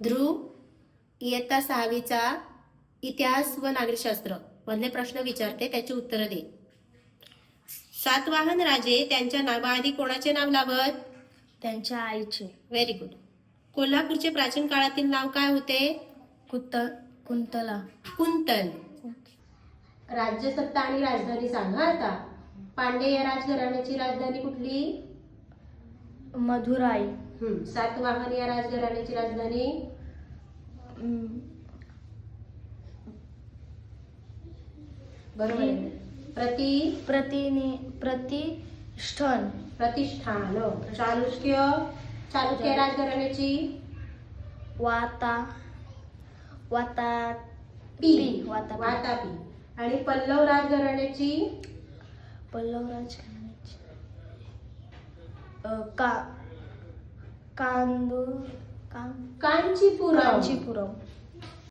ध्रुव, इयत्ता 6वीचा इतिहास व नागरिकशास्त्र मधले प्रश्न विचारते, त्याची उत्तरं दे. सातवाहन राजे त्यांच्या नावाआधी कोणाचे नाव लावत? त्यांच्या आईचे. Very good. कोल्हापूरचे प्राचीन काळातील नाव काय होते? कुंतला. कुंतल. राज्यसत्ता आणि राजधानी सांगा आता. पांड्य या राजघराण्याची राजधानी कुठली? मधुराई. सातवाहन या राजघराण्याची राजधानी? बरोबर आहे. प्रतिष्ठान. चालुक्य राजघराण्याची? वातापी. आणि पल्लव राजघराण्याची? पल्लव राजघराण्याची कांचीपुरम.